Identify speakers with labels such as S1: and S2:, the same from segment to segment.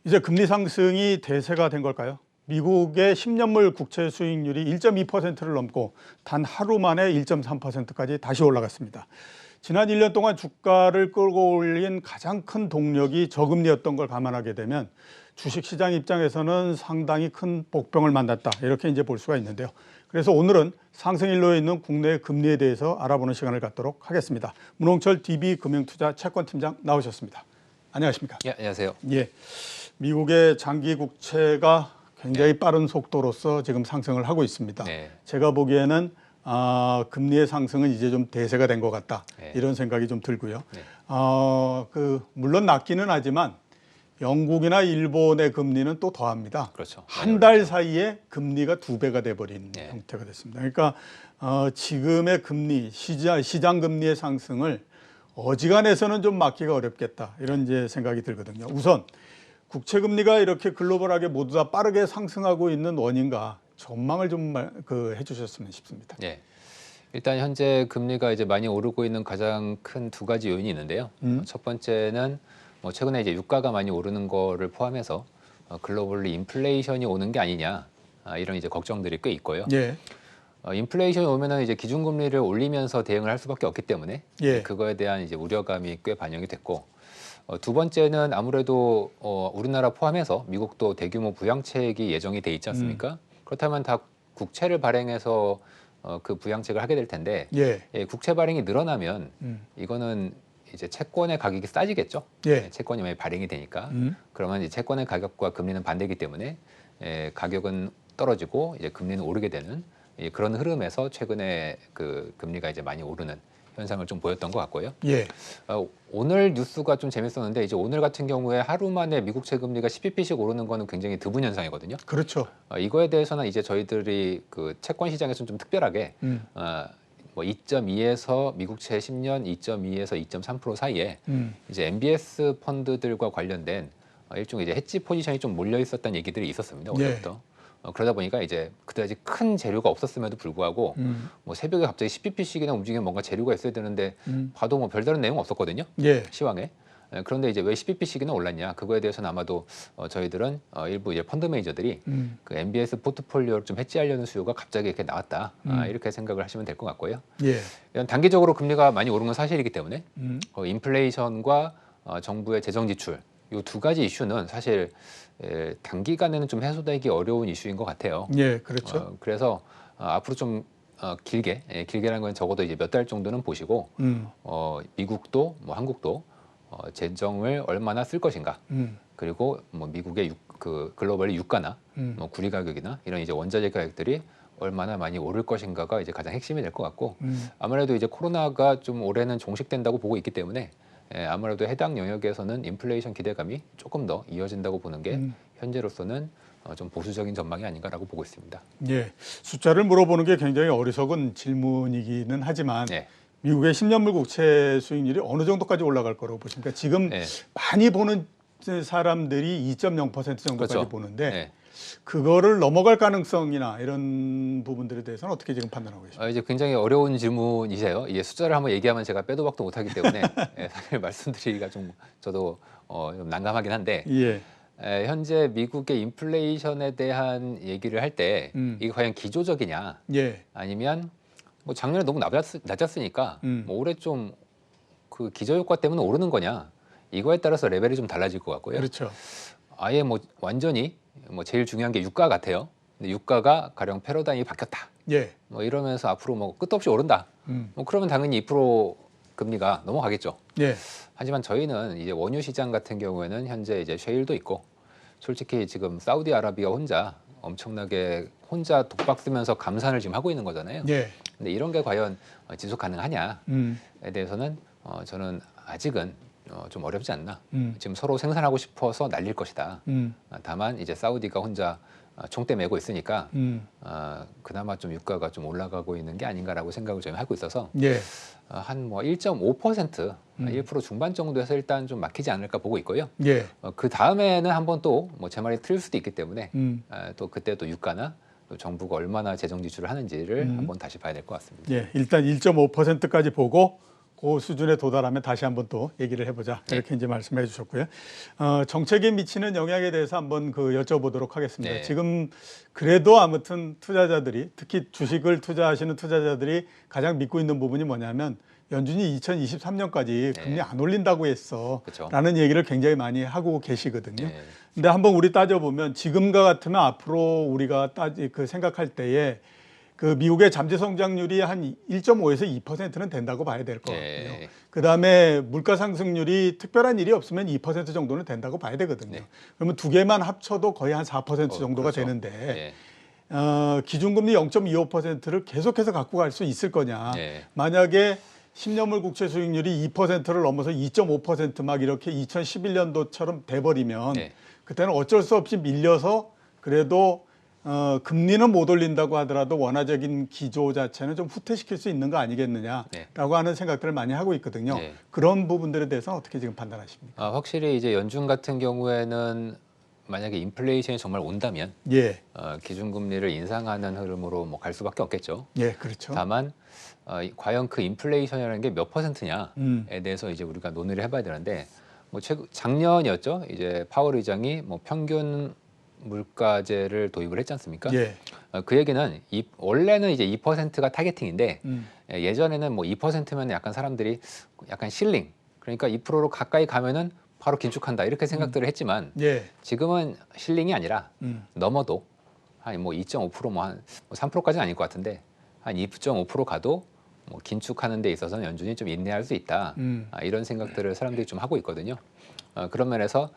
S1: 이제 금리 상승이 대세가 된 걸까요? 미국의 10년물 국채 수익률이 1.2%를 넘고 단 하루 만에 1.3%까지 다시 올라갔습니다. 지난 1년 동안 주가를 끌고 올린 가장 큰 동력이 저금리였던 걸 감안하게 되면 주식시장 입장에서는 상당히 큰 복병을 만났다, 이렇게 이제 볼 수가 있는데요. 그래서 오늘은 상승 일로에 있는 국내 금리에 대해서 알아보는 시간을 갖도록 하겠습니다. 문홍철 DB금융투자 채권팀장 나오셨습니다. 안녕하십니까?
S2: 예, 안녕하세요.
S1: 예, 미국의 장기 국채가 굉장히 빠른 속도로서 지금 상승을 하고 있습니다.
S2: 네.
S1: 제가 보기에는 금리의 상승은 이제 좀 대세가 된 것 같다,
S2: 네.
S1: 이런 생각이 좀 들고요.
S2: 네.
S1: 물론 낮기는 하지만 영국이나 일본의 금리는 또 더합니다.
S2: 그렇죠.
S1: 한 달 사이에 금리가 2배가 돼버린
S2: 네.
S1: 형태가 됐습니다. 그러니까 지금의 금리, 시장 금리의 상승을 어지간해서는 좀 막기가 어렵겠다, 이런 이제 생각이 들거든요. 우선 국채 금리가 이렇게 글로벌하게 모두 다 빠르게 상승하고 있는 원인과 전망을 좀 해주셨으면 싶습니다.
S2: 네. 일단 현재 금리가 이제 많이 오르고 있는 가장 큰 두 가지 요인이 있는데요. 첫 번째는 최근에 이제 유가가 많이 오르는 거를 포함해서 글로벌리 인플레이션이 오는 게 아니냐, 이런 이제 걱정들이 꽤 있고요.
S1: 예.
S2: 인플레이션이 오면은 이제 기준금리를 올리면서 대응을 할 수밖에 없기 때문에
S1: 예.
S2: 그거에 대한 이제 우려감이 꽤 반영이 됐고, 두 번째는 아무래도 우리나라 포함해서 미국도 대규모 부양책이 예정이 돼 있지 않습니까? 그렇다면 다 국채를 발행해서 그 부양책을 하게 될 텐데,
S1: 예.
S2: 국채 발행이 늘어나면 이거는 이제 채권의 가격이 싸지겠죠.
S1: 예.
S2: 채권이 많이 발행이 되니까. 그러면 이제 채권의 가격과 금리는 반대이기 때문에 가격은 떨어지고 이제 금리는 오르게 되는 그런 흐름에서 최근에 그 금리가 이제 많이 오르는 현상을 좀 보였던 것 같고요.
S1: 예.
S2: 오늘 뉴스가 좀 재밌었는데, 이제 오늘 같은 경우에 하루 만에 미국채 금리가 10bp씩 오르는 거는 굉장히 드문 현상이거든요.
S1: 그렇죠.
S2: 이거에 대해서는 이제 저희들이 그 채권 시장에서는 좀 특별하게 2.2에서 미국채 10년 2.2에서 2.3% 사이에 이제 MBS 펀드들과 관련된 일종의 이제 해지 포지션이 좀 몰려 있었다는 얘기들이 있었습니다. 원래부터. 그러다 보니까 이제 그다지 큰 재료가 없었음에도 불구하고 새벽에 갑자기 10bp씩이나 움직이면 뭔가 재료가 있어야 되는데 봐도 별다른 내용 없었거든요.
S1: 예.
S2: 시황에. 그런데 이제 왜 10bp씩이나 올랐냐? 그거에 대해서는 아마도 저희들은 일부 이제 펀드 매니저들이 그 MBS 포트폴리오를 좀 해지하려는 수요가 갑자기 이렇게 나왔다. 이렇게 생각을 하시면 될 것 같고요.
S1: 예.
S2: 이런 단기적으로 금리가 많이 오른 건 사실이기 때문에 인플레이션과 정부의 재정 지출, 이 두 가지 이슈는 사실 단기간에는 좀 해소되기 어려운 이슈인 것 같아요.
S1: 예, 그렇죠.
S2: 그래서 앞으로 좀 길게라는 건 적어도 이제 몇 달 정도는 보시고 미국도 한국도 재정을 얼마나 쓸 것인가, 그리고 미국의 그 글로벌 유가나 구리 가격이나 이런 이제 원자재 가격들이 얼마나 많이 오를 것인가가 이제 가장 핵심이 될 것 같고, 아무래도 이제 코로나가 좀 올해는 종식된다고 보고 있기 때문에 아무래도 해당 영역에서는 인플레이션 기대감이 조금 더 이어진다고 보는 게 현재로서는 좀 보수적인 전망이 아닌가라고 보고 있습니다.
S1: 예. 숫자를 물어보는 게 굉장히 어리석은 질문이기는 하지만
S2: 네.
S1: 미국의 10년물 국채 수익률이 어느 정도까지 올라갈 거라고 보십니까? 지금
S2: 네.
S1: 많이 보는 사람들이 2.0% 정도까지
S2: 그렇죠.
S1: 보는데
S2: 네.
S1: 그거를 넘어갈 가능성이나 이런 부분들에 대해서는 어떻게 지금 판단하고 계십니까?
S2: 이제 굉장히 어려운 질문이세요. 이게 숫자를 한번 얘기하면 제가 빼도 박도 못하기 때문에 사실 말씀드리기가 좀 저도 좀 난감하긴 한데,
S1: 예.
S2: 현재 미국의 인플레이션에 대한 얘기를 할 때 이게 과연 기조적이냐,
S1: 예.
S2: 아니면 작년에 너무 낮았으니까 올해 좀 그 기저효과 때문에 오르는 거냐, 이거에 따라서 레벨이 좀 달라질 것 같고요.
S1: 그렇죠.
S2: 아예 완전히 제일 중요한 게 유가 같아요. 근데 유가가 가령 패러다임이 바뀌었다,
S1: 예.
S2: 이러면서 앞으로 끝도 없이 오른다, 그러면 당연히 2% 금리가 넘어가겠죠.
S1: 예.
S2: 하지만 저희는 이제 원유 시장 같은 경우에는 현재 이제 셰일도 있고, 솔직히 지금 사우디아라비아 엄청나게 혼자 독박 쓰면서 감산을 지금 하고 있는 거잖아요.
S1: 예.
S2: 근데 이런 게 과연 지속 가능하냐에 대해서는 저는 아직은 좀 어렵지 않나. 지금 서로 생산하고 싶어서 날릴 것이다. 다만 이제 사우디가 혼자 총대 메고 있으니까 그나마 좀 유가가 좀 올라가고 있는 게 아닌가라고 생각을 저희 하고 있어서,
S1: 예.
S2: 한 1.5%, 1% 중반 정도에서 일단 좀 막히지 않을까 보고 있고요.
S1: 예.
S2: 그 다음에는 한번 또 제 말이 틀릴 수도 있기 때문에 또 그때 또 유가나 또 정부가 얼마나 재정 지출을 하는지를 한번 다시 봐야 될 것 같습니다.
S1: 예. 일단 1.5%까지 보고 그 수준에 도달하면 다시 한번 또 얘기를 해보자 이렇게 이제 말씀해 주셨고요. 정책에 미치는 영향에 대해서 한번 여쭤보도록 하겠습니다.
S2: 네.
S1: 지금 그래도 아무튼 투자자들이 특히 주식을 투자하시는 투자자들이 가장 믿고 있는 부분이 뭐냐면 연준이 2023년까지 금리 안 올린다고 했어
S2: 그쵸.
S1: 라는 얘기를 굉장히 많이 하고 계시거든요.
S2: 네.
S1: 근데 한번 우리 따져보면 지금과 같으면 앞으로 우리가 생각할 때에 미국의 잠재 성장률이 한 1.5에서 2%는 된다고 봐야 될 것 같고요.
S2: 네.
S1: 그다음에 물가 상승률이 특별한 일이 없으면 2% 정도는 된다고 봐야 되거든요.
S2: 네.
S1: 그러면 두 개만 합쳐도 거의 한 4% 정도가
S2: 그렇죠.
S1: 되는데
S2: 네.
S1: 기준금리 0.25%를 계속해서 갖고 갈 수 있을 거냐.
S2: 네.
S1: 만약에 10년물 국채 수익률이 2%를 넘어서 2.5% 이렇게 2011년도처럼 돼버리면
S2: 네.
S1: 그때는 어쩔 수 없이 밀려서 그래도 금리는 못 올린다고 하더라도 원화적인 기조 자체는 좀 후퇴시킬 수 있는 거 아니겠느냐라고
S2: 네.
S1: 하는 생각들을 많이 하고 있거든요.
S2: 네.
S1: 그런 부분들에 대해서는 어떻게 지금 판단하십니까?
S2: 확실히 이제 연준 같은 경우에는 만약에 인플레이션이 정말 온다면
S1: 예,
S2: 기준금리를 인상하는 흐름으로 갈 수밖에 없겠죠.
S1: 예, 그렇죠.
S2: 다만 과연 그 인플레이션이라는 게 몇 퍼센트냐에 대해서 이제 우리가 논의를 해봐야 되는데 작년이었죠. 이제 파월 의장이 평균 물가제를 도입을 했지 않습니까?
S1: 예,
S2: 그 얘기는 원래는 이제 2%가 타겟팅인데
S1: 음,
S2: 예전에는 2%면 약간 사람들이 약간 실링, 그러니까 2%로 가까이 가면은 바로 긴축한다 이렇게 생각들을 했지만
S1: 예,
S2: 지금은 실링이 아니라 넘어도 한 2.5% 한 3%까지는 아닐 것 같은데 한 2.5% 가도 긴축하는 데 있어서는 연준이 좀 인내할 수 있다. 이런 생각들을 사람들이 좀 하고 있거든요. 그런 면에서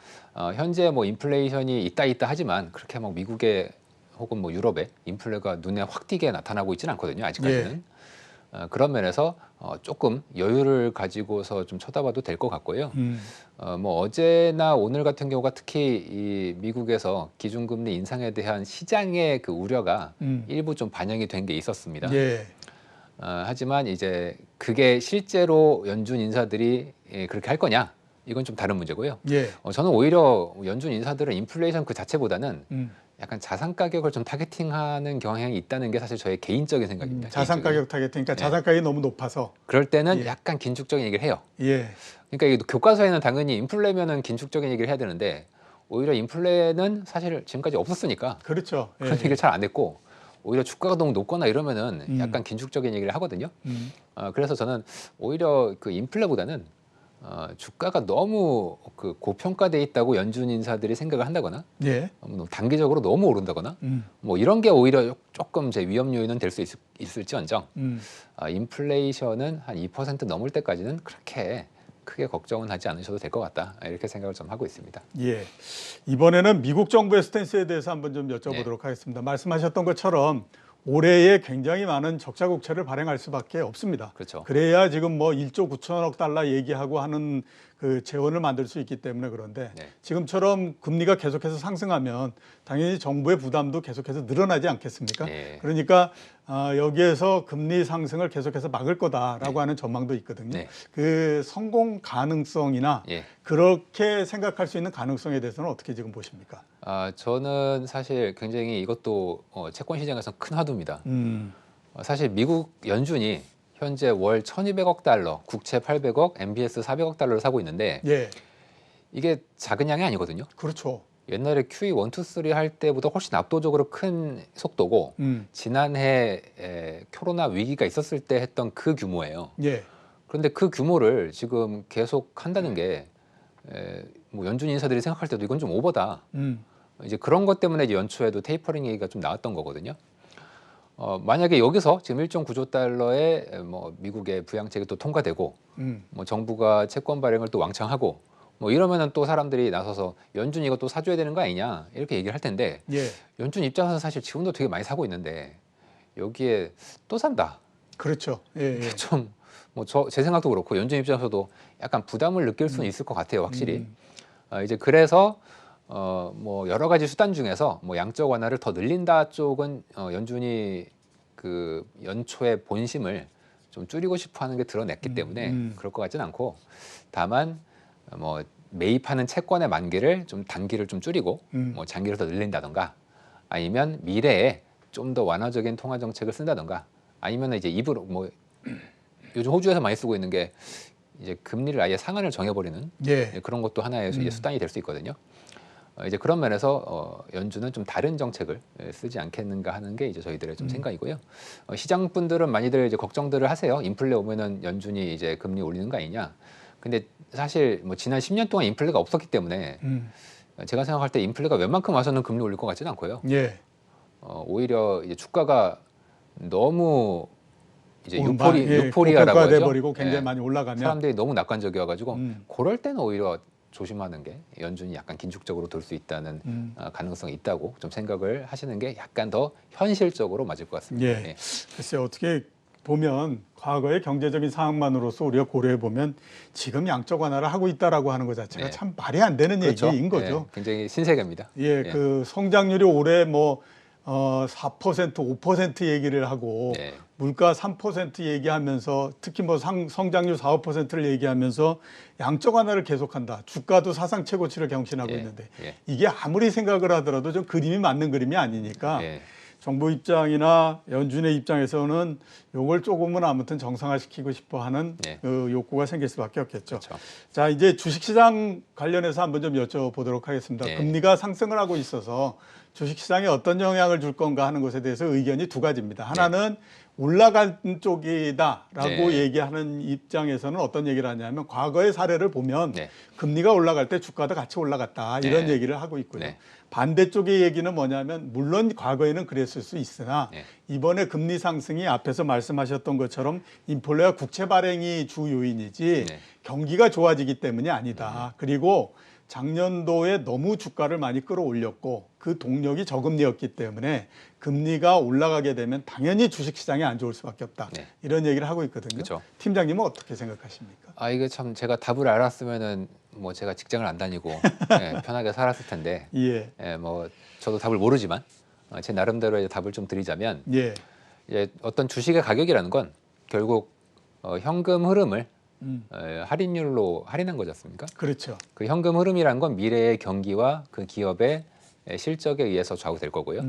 S2: 현재 인플레이션이 있다 하지만 그렇게 미국에 혹은 유럽에 인플레가 눈에 확 띄게 나타나고 있지는 않거든요. 아직까지는. 그런 면에서 조금 여유를 가지고서 좀 쳐다봐도 될 것 같고요. 어제나 오늘 같은 경우가 특히 이 미국에서 기준금리 인상에 대한 시장의 그 우려가 일부 좀 반영이 된 게 있었습니다.
S1: 예,
S2: 하지만 이제 그게 실제로 연준 인사들이 그렇게 할 거냐? 이건 좀 다른 문제고요.
S1: 예,
S2: 저는 오히려 연준 인사들은 인플레이션 그 자체보다는
S1: 음.
S2: 약간 자산 가격을 좀 타겟팅하는 경향이 있다는 게 사실 저의 개인적인 생각입니다.
S1: 자산
S2: 개인적인.
S1: 가격 타겟팅이니까
S2: 네.
S1: 자산 가격이 너무 높아서
S2: 그럴 때는
S1: 예.
S2: 약간 긴축적인 얘기를 해요.
S1: 예,
S2: 그러니까 이게 교과서에는 당연히 인플레면은 긴축적인 얘기를 해야 되는데 오히려 인플레는 사실 지금까지 없었으니까
S1: 그렇죠.
S2: 그런
S1: 예,
S2: 얘기를 잘 안 했고 오히려 주가가 너무 높거나 이러면은 약간 긴축적인 얘기를 하거든요. 그래서 저는 오히려 그 인플레보다는 주가가 너무 그 고평가돼 있다고 연준 인사들이 생각을 한다거나
S1: 예,
S2: 단기적으로 너무 오른다거나 이런 게 오히려 조금 제 위험 요인은 될 수 있을지언정 인플레이션은 한 2% 넘을 때까지는 그렇게 크게 걱정은 하지 않으셔도 될 것 같다 이렇게 생각을 좀 하고 있습니다.
S1: 예. 이번에는 미국 정부의 스탠스에 대해서 한번 좀 여쭤보도록 하겠습니다. 말씀하셨던 것처럼 올해에 굉장히 많은 적자 국채를 발행할 수밖에 없습니다.
S2: 그렇죠.
S1: 그래야 지금 1조 9천억 달러 얘기하고 하는 그 재원을 만들 수 있기 때문에 그런데
S2: 네.
S1: 지금처럼 금리가 계속해서 상승하면 당연히 정부의 부담도 계속해서 늘어나지 않겠습니까?
S2: 네.
S1: 그러니까 여기에서 금리 상승을 계속해서 막을 거다라고
S2: 네.
S1: 하는 전망도 있거든요.
S2: 네.
S1: 그 성공 가능성이나
S2: 예.
S1: 그렇게 생각할 수 있는 가능성에 대해서는 어떻게 지금 보십니까?
S2: 저는 사실 굉장히 이것도 채권 시장에서 큰 화두입니다. 사실 미국 연준이 현재 월 1,200억 달러, 국채 800억, MBS 400억 달러를 사고 있는데
S1: 예,
S2: 이게 작은 양이 아니거든요.
S1: 그렇죠.
S2: 옛날에 QE 1, 2, 3 할 때보다 훨씬 압도적으로 큰 속도고 지난해 코로나 위기가 있었을 때 했던 그 규모예요.
S1: 예,
S2: 그런데 그 규모를 지금 계속 한다는 게 연준 인사들이 생각할 때도 이건 좀 오버다. 이제 그런 것 때문에 이제 연초에도 테이퍼링 얘기가 좀 나왔던 거거든요. 만약에 여기서 지금 1.9조 달러의 미국의 부양책이 또 통과되고 정부가 채권 발행을 또 왕창 하고 이러면은 또 사람들이 나서서 연준 이거 또 사줘야 되는 거 아니냐 이렇게 얘기를 할 텐데
S1: 예,
S2: 연준 입장에서 사실 지금도 되게 많이 사고 있는데 여기에 또 산다.
S1: 그렇죠. 예, 예.
S2: 좀 제 생각도 그렇고 연준 입장에서도 약간 부담을 느낄 수는 있을 것 같아요, 확실히. 이제 그래서 여러 가지 수단 중에서 양적 완화를 더 늘린다 쪽은 연준이 그 연초의 본심을 좀 줄이고 싶어하는 게 드러냈기 때문에 그럴 것 같진 않고 다만 매입하는 채권의 만기를 좀 단기를 좀 줄이고 장기를 더 늘린다던가 아니면 미래에 좀 더 완화적인 통화 정책을 쓴다던가 아니면 이제 입으로 요즘 호주에서 많이 쓰고 있는 게 이제 금리를 아예 상한을 정해버리는
S1: 예.
S2: 그런 것도 하나의 이제 수단이 될 수 있거든요. 이제 그런 면에서 연준은 좀 다른 정책을 쓰지 않겠는가 하는 게 이제 저희들의 좀 생각이고요. 시장 분들은 많이들 이제 걱정들을 하세요. 인플레 오면은 연준이 이제 금리 올리는 거 아니냐. 근데 사실 뭐 지난 10년 동안 인플레가 없었기 때문에 제가 생각할 때 인플레가 웬만큼 와서는 금리 올릴 것 같지는 않고요.
S1: 예.
S2: 오히려 이제 주가가 너무 이제
S1: 예,
S2: 유포리아라고 하죠.
S1: 고평가돼버리고 굉장히
S2: 예.
S1: 많이 올라가면
S2: 사람들이 너무 낙관적이어가지고 그럴 때는 오히려 조심하는 게 연준이 약간 긴축적으로 돌 수 있다는 가능성이 있다고 좀 생각을 하시는 게 약간 더 현실적으로 맞을 것 같습니다.
S1: 예.
S2: 예.
S1: 글쎄 어떻게 보면 과거의 경제적인 상황만으로서 우리가 고려해 보면 지금 양적 완화를 하고 있다라고 하는 것 자체가
S2: 네.
S1: 참 말이 안 되는
S2: 그렇죠.
S1: 얘기인 거죠.
S2: 예. 굉장히 신세계입니다.
S1: 예, 그 성장률이 올해 뭐 4%, 5% 얘기를 하고
S2: 네.
S1: 물가 3% 얘기하면서 특히 뭐 성장률 4, 5%를 얘기하면서 양적 완화를 계속한다. 주가도 사상 최고치를 경신하고
S2: 예.
S1: 있는데
S2: 예.
S1: 이게 아무리 생각을 하더라도 좀 그림이 맞는 그림이 아니니까
S2: 예.
S1: 정부 입장이나 연준의 입장에서는 요걸 조금은 아무튼 정상화시키고 싶어 하는
S2: 네.
S1: 그 욕구가 생길 수밖에 없겠죠.
S2: 그렇죠.
S1: 자, 이제 주식시장 관련해서 한번 좀 여쭤보도록 하겠습니다.
S2: 네.
S1: 금리가 상승을 하고 있어서 주식시장에 어떤 영향을 줄 건가 하는 것에 대해서 의견이 두 가지입니다. 하나는 올라간 쪽이다라고
S2: 네.
S1: 얘기하는 입장에서는 어떤 얘기를 하냐면 과거의 사례를 보면
S2: 네.
S1: 금리가 올라갈 때 주가도 같이 올라갔다 이런
S2: 네.
S1: 얘기를 하고 있고요.
S2: 네.
S1: 반대쪽의 얘기는 뭐냐면 물론 과거에는 그랬을 수 있으나
S2: 네.
S1: 이번에 금리 상승이 앞에서 말씀하셨던 것처럼 인플레와 국채 발행이 주 요인이지
S2: 네.
S1: 경기가 좋아지기 때문이 아니다. 그리고 작년도에 너무 주가를 많이 끌어올렸고 그 동력이 저금리였기 때문에 금리가 올라가게 되면 당연히 주식시장이 안 좋을 수밖에 없다.
S2: 네.
S1: 이런 얘기를 하고 있거든요.
S2: 그렇죠.
S1: 팀장님은 어떻게 생각하십니까?
S2: 이게 참 제가 답을 알았으면은 뭐 제가 직장을 안 다니고 예, 편하게 살았을 텐데
S1: 예,
S2: 예, 뭐 저도 답을 모르지만 제 나름대로 이제 답을 좀 드리자면
S1: 예,
S2: 이제 어떤 주식의 가격이라는 건 결국 현금 흐름을 할인율로 할인한 거지 않습니까?
S1: 그렇죠.
S2: 그 현금 흐름이라는 건 미래의 경기와 그 기업의 실적에 의해서 좌우될 거고요.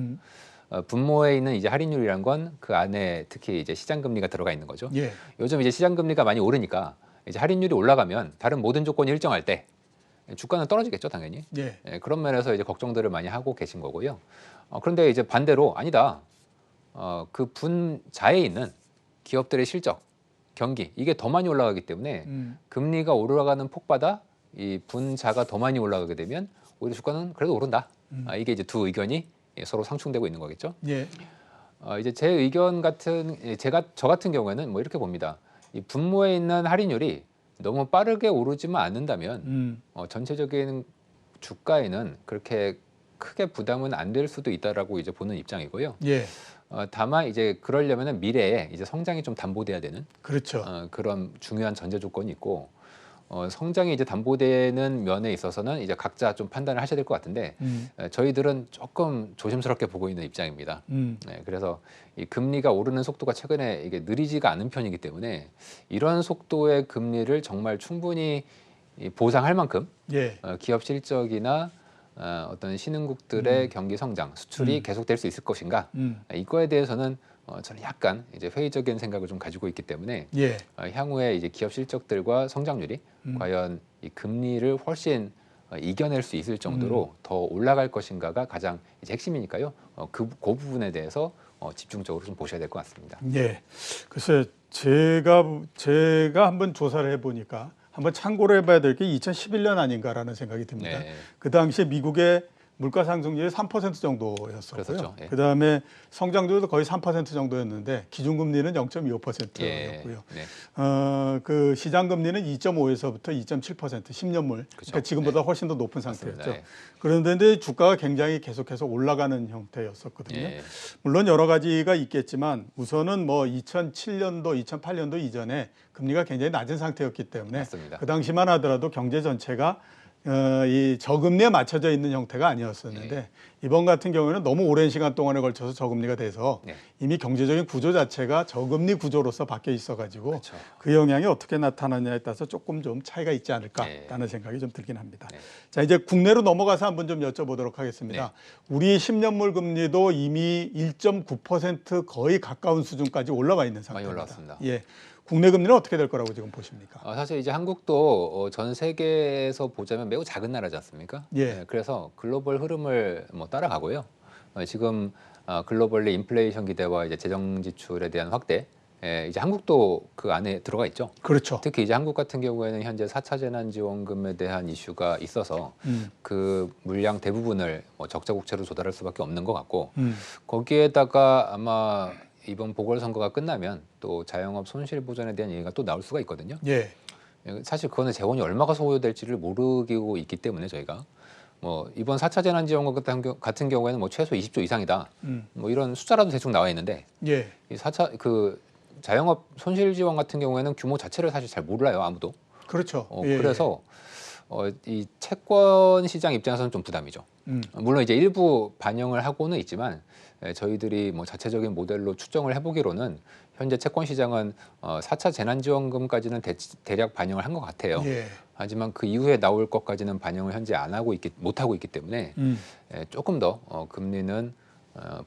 S2: 분모에 있는 이제 할인율이란 건 그 안에 특히 이제 시장 금리가 들어가 있는 거죠.
S1: 예,
S2: 요즘 이제 시장 금리가 많이 오르니까 이제 할인율이 올라가면 다른 모든 조건이 일정할 때 주가는 떨어지겠죠, 당연히.
S1: 예,
S2: 그런 면에서 이제 걱정들을 많이 하고 계신 거고요. 그런데 이제 반대로 아니다. 그 분자에 있는 기업들의 실적, 경기 이게 더 많이 올라가기 때문에 금리가 올라가는 폭보다 이 분자가 더 많이 올라가게 되면 오히려 주가는 그래도 오른다. 이게 이제 두 의견이 서로 상충되고 있는 거겠죠.
S1: 예,
S2: 이제 제 의견 같은 저 같은 경우에는 뭐 이렇게 봅니다. 이 분모에 있는 할인율이 너무 빠르게 오르지만 않는다면 전체적인 주가에는 그렇게 크게 부담은 안 될 수도 있다라고 이제 보는 입장이고요.
S1: 예,
S2: 다만 이제 그러려면은 미래에 이제 성장이 좀 담보돼야 되는
S1: 그렇죠.
S2: 그런 중요한 전제 조건이 있고 성장이 이제 담보되는 면에 있어서는 이제 각자 좀 판단을 하셔야 될 것 같은데 저희들은 조금 조심스럽게 보고 있는 입장입니다. 네, 그래서 이 금리가 오르는 속도가 최근에 이게 느리지가 않은 편이기 때문에 이런 속도의 금리를 정말 충분히 보상할 만큼
S1: 예,
S2: 기업 실적이나 어떤 신흥국들의 경기 성장, 수출이 계속될 수 있을 것인가? 이거에 대해서는 저는 약간 이제 회의적인 생각을 좀 가지고 있기 때문에
S1: 예,
S2: 향후에 이제 기업 실적들과 성장률이 과연 이 금리를 훨씬 이겨낼 수 있을 정도로 더 올라갈 것인가가 가장 이제 핵심이니까요. 그 부분에 대해서 집중적으로 좀 보셔야 될 것 같습니다.
S1: 예. 글쎄 제가 한번 조사를 해보니까 한번 참고로 해봐야 될 게 2011년 아닌가라는 생각이 듭니다.
S2: 네.
S1: 그 당시에 미국의 물가 상승률이 3% 정도였었고요.
S2: 그랬었죠. 예.
S1: 그다음에 성장률도 거의 3% 정도였는데 기준금리는 0.25%였고요.
S2: 예. 네.
S1: 그 시장금리는 2.5에서부터 2.7% 10년물. 그러니까 지금보다 훨씬 더 높은
S2: 맞습니다.
S1: 상태였죠.
S2: 예.
S1: 그런데 주가가 굉장히 계속해서 올라가는 형태였었거든요.
S2: 예.
S1: 물론 여러 가지가 있겠지만 우선은 뭐 2007년도, 2008년도 이전에 금리가 굉장히 낮은 상태였기 때문에
S2: 맞습니다.
S1: 그 당시만 하더라도 경제 전체가 이 저금리에 맞춰져 있는 형태가 아니었었는데 이번 같은 경우에는 너무 오랜 시간 동안에 걸쳐서 저금리가 돼서 이미 경제적인 구조 자체가 저금리 구조로서 바뀌어 있어가지고
S2: 그렇죠.
S1: 그 영향이 어떻게 나타나냐에 따라서 조금 좀 차이가 있지 않을까라는 생각이 좀 들긴 합니다.
S2: 네.
S1: 자, 이제 국내로 넘어가서 한번 좀 여쭤보도록 하겠습니다. 우리 10년물 금리도 이미 1.9% 거의 가까운 수준까지 올라와 있는 상태입니다.
S2: 많이 올라왔습니다.
S1: 예. 국내 금리는 어떻게 될 거라고 지금 보십니까?
S2: 사실 이제 한국도 전 세계에서 보자면 매우 작은 나라지 않습니까?
S1: 예.
S2: 그래서 글로벌 흐름을 뭐 따라가고요. 지금 글로벌리 인플레이션 기대와 이제 재정 지출에 대한 확대, 이제 한국도 그 안에 들어가 있죠.
S1: 그렇죠.
S2: 특히 이제 한국 같은 경우에는 현재 4차 재난지원금에 대한 이슈가 있어서 그 물량 대부분을 뭐 적자 국채로 조달할 수밖에 없는 것 같고 거기에다가 아마 이번 보궐선거가 끝나면 또 자영업 손실 보전에 대한 얘기가 또 나올 수가 있거든요.
S1: 예.
S2: 사실 그거는 재원이 얼마가 소요될지를 모르고 있기 때문에 저희가 뭐 이번 4차 재난지원금 같은 경우에는 뭐 최소 20조 이상이다. 뭐 이런 숫자라도 대충 나와 있는데
S1: 예.
S2: 이 4차 그 자영업 손실 지원 같은 경우에는 규모 자체를 사실 잘 몰라요, 아무도.
S1: 그렇죠. 예.
S2: 그래서 이 채권 시장 입장에서는 좀 부담이죠. 물론 이제 일부 반영을 하고는 있지만 저희들이 뭐 자체적인 모델로 추정을 해보기로는 현재 채권 시장은 4차 재난지원금까지는 대략 반영을 한 것 같아요.
S1: 예.
S2: 하지만 그 이후에 나올 것까지는 반영을 현재 못 하고 있기 때문에 조금 더 금리는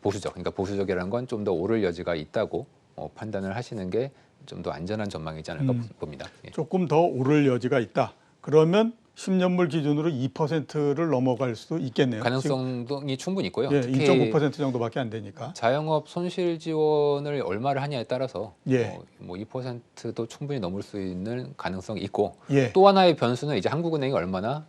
S2: 보수적, 그러니까 보수적이라는 건 좀 더 오를 여지가 있다고 판단을 하시는 게 좀 더 안전한 전망이지 않을까 봅니다. 예.
S1: 조금 더 오를 여지가 있다. 그러면 10년물 기준으로 2%를 넘어갈 수도 있겠네요.
S2: 가능성이 충분히 있고요.
S1: 예,
S2: 특히
S1: 1.5% 정도밖에 안 되니까.
S2: 자영업 손실 지원을 얼마를 하냐에 따라서
S1: 예.
S2: 뭐 2%도 충분히 넘을 수 있는 가능성이 있고
S1: 예.
S2: 또 하나의 변수는 이제 한국은행이 얼마나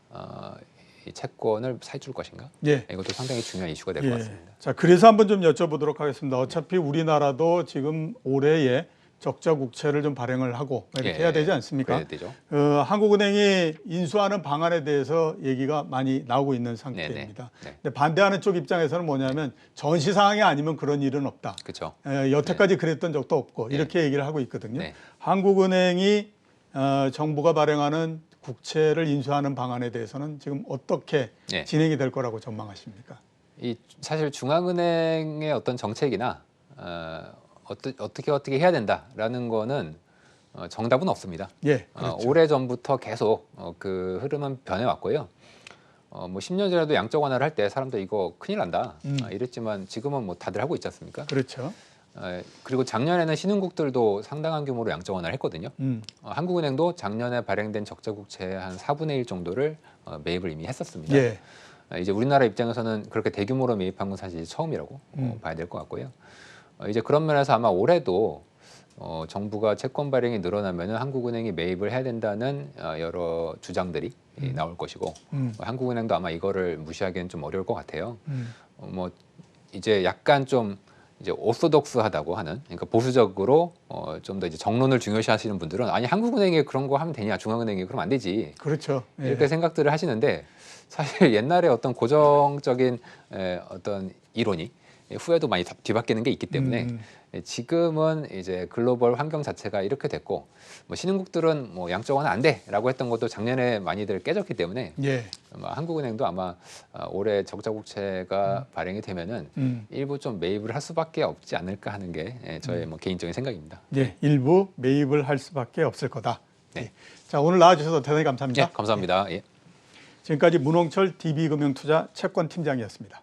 S2: 이 채권을 사줄 것인가.
S1: 예.
S2: 이것도 상당히 중요한 이슈가 될 것
S1: 예.
S2: 같습니다.
S1: 자, 그래서 한번 좀 여쭤보도록 하겠습니다. 어차피 우리나라도 지금 올해에 적자 국채를 좀 발행을 하고 이렇게 해야 되지 않습니까?
S2: 그래야 되죠.
S1: 한국은행이 인수하는 방안에 대해서 얘기가 많이 나오고 있는 상태입니다.
S2: 네.
S1: 근데 반대하는 쪽 입장에서는 뭐냐면 전시 상황이 아니면 그런 일은 없다.
S2: 그렇죠.
S1: 여태까지 그랬던 적도 없고
S2: 네.
S1: 이렇게 얘기를 하고 있거든요.
S2: 네.
S1: 한국은행이 정부가 발행하는 국채를 인수하는 방안에 대해서는 지금 어떻게
S2: 네.
S1: 진행이 될 거라고 전망하십니까?
S2: 이 사실 중앙은행의 어떤 정책이나 어떻게 해야 된다라는 거는 정답은 없습니다.
S1: 예, 그렇죠.
S2: 오래 전부터 계속 그 흐름은 변해왔고요. 뭐 10년 전에도 양적 완화를 할 때 사람들 이거 큰일 난다 이랬지만 지금은 뭐 다들 하고 있지 않습니까?
S1: 그렇죠.
S2: 그리고 작년에는 신흥국들도 상당한 규모로 양적 완화를 했거든요. 한국은행도 작년에 발행된 적자 국채의 한 4분의 1 정도를 매입을 이미 했었습니다.
S1: 예.
S2: 이제 우리나라 입장에서는 그렇게 대규모로 매입한 건 사실 처음이라고 봐야 될 것 같고요. 이제 그런 면에서 아마 올해도 정부가 채권 발행이 늘어나면은 한국은행이 매입을 해야 된다는 여러 주장들이 나올 것이고 한국은행도 아마 이거를 무시하기는 좀 어려울 것 같아요. 뭐 이제 약간 좀 이제 오소독스하다고 하는, 그러니까 보수적으로 좀 더 이제 정론을 중요시하시는 분들은 아니 한국은행이 그런 거 하면 되냐, 중앙은행이 그러면 안 되지.
S1: 그렇죠. 예.
S2: 이렇게 생각들을 하시는데 사실 옛날에 어떤 고정적인 어떤 이론이 후에도 많이 뒤바뀌는 게 있기 때문에 지금은 이제 글로벌 환경 자체가 이렇게 됐고 뭐 신흥국들은 뭐 양적 완화 안 돼라고 했던 것도 작년에 많이들 깨졌기 때문에
S1: 예.
S2: 한국은행도 아마 올해 적자 국채가 발행이 되면은 일부 좀 매입을 할 수밖에 없지 않을까 하는 게 저의 뭐 개인적인 생각입니다.
S1: 예, 일부 매입을 할 수밖에 없을 거다.
S2: 네.
S1: 예. 자, 오늘 나와주셔서 대단히 감사합니다.
S2: 감사합니다. 예.
S1: 지금까지 문홍철 DB금융투자 채권팀장이었습니다.